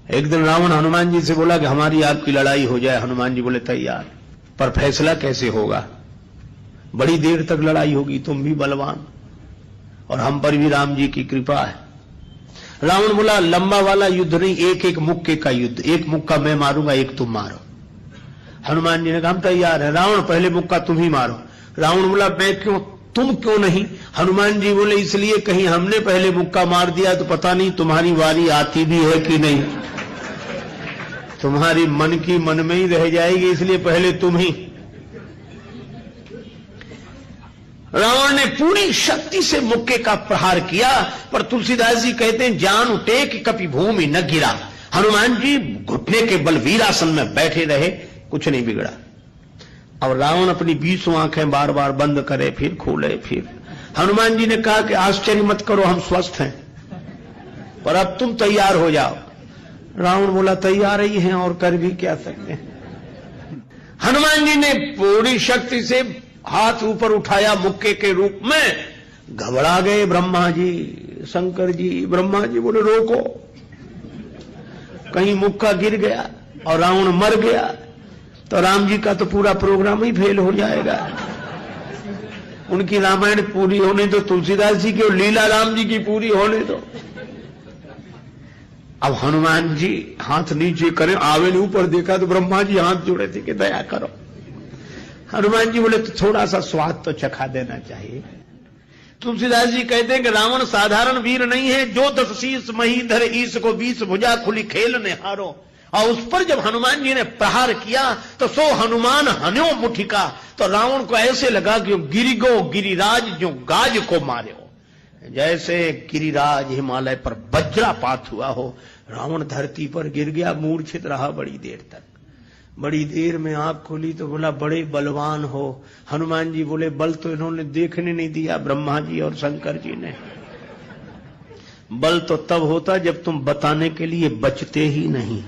एक दिन रावण हनुमान जी से बोला कि हमारी आपकी लड़ाई हो जाए। हनुमान जी बोले तैयार, पर फैसला कैसे होगा? बड़ी देर तक लड़ाई होगी, तुम भी बलवान और हम पर भी राम जी की कृपा है। रावण बोला लंबा वाला युद्ध नहीं, एक एक मुक्के का युद्ध, एक मुक्का मैं मारूंगा, एक तुम मारो। हनुमान जी ने कहा हम तैयार है। रावण पहले मुक्का तुम ही मारो। रावण बोला मैं क्यों, तुम क्यों नहीं? हनुमान जी बोले इसलिए कहीं हमने पहले मुक्का मार दिया तो पता नहीं तुम्हारी वारी आती भी है कि नहीं, तुम्हारी मन की मन में ही रह जाएगी, इसलिए पहले तुम ही। रावण ने पूरी शक्ति से मुक्के का प्रहार किया, पर तुलसीदास जी कहते हैं जान उठे कि कभी भूमि न गिरा। हनुमान जी घुटने के बल वीरासन में बैठे रहे, कुछ नहीं बिगड़ा। और रावण अपनी 20 आंखें बार बार बंद करे, फिर खोले, फिर। हनुमान जी ने कहा कि आश्चर्य मत करो, हम स्वस्थ हैं, पर अब तुम तैयार हो जाओ। रावण बोला तैयार ही हैं और कर भी क्या सकते हैं। हनुमान जी ने पूरी शक्ति से हाथ ऊपर उठाया मुक्के के रूप में। घबरा गए ब्रह्मा जी, शंकर जी। ब्रह्मा जी बोले रोको, कहीं मुक्का गिर गया और रावण मर गया तो राम जी का तो पूरा प्रोग्राम ही फेल हो जाएगा। उनकी रामायण पूरी होने दो, तुलसीदास जी की और लीला राम जी की पूरी होने दो। अब हनुमान जी हाथ नीचे करें, आवे ने ऊपर देखा तो ब्रह्मा जी हाथ जोड़े थे कि दया करो। हनुमान जी बोले तो थोड़ा सा स्वाद तो चखा देना चाहिए। तुलसीदास जी कहते हैं कि रावण साधारण वीर नहीं है, जो 10 शीस महीधर ईस को 20 भुजा खुली खेल ने हारो। और उस पर जब हनुमान जी ने प्रहार किया तो सो हनुमान हन्यो मुठिका, तो रावण को ऐसे लगा कि गिरिगो गिरिराज जो गाज को मारे हो, जैसे गिरिराज हिमालय पर वज्रापात हुआ हो। रावण धरती पर गिर गया, मूर्छित रहा बड़ी देर तक। बड़ी देर में आंख खोली तो बोला बड़े बलवान हो। हनुमान जी बोले बल तो इन्होंने देखने नहीं दिया, ब्रह्मा जी और शंकर जी ने। बल तो तब होता जब तुम बताने के लिए बचते ही नहीं।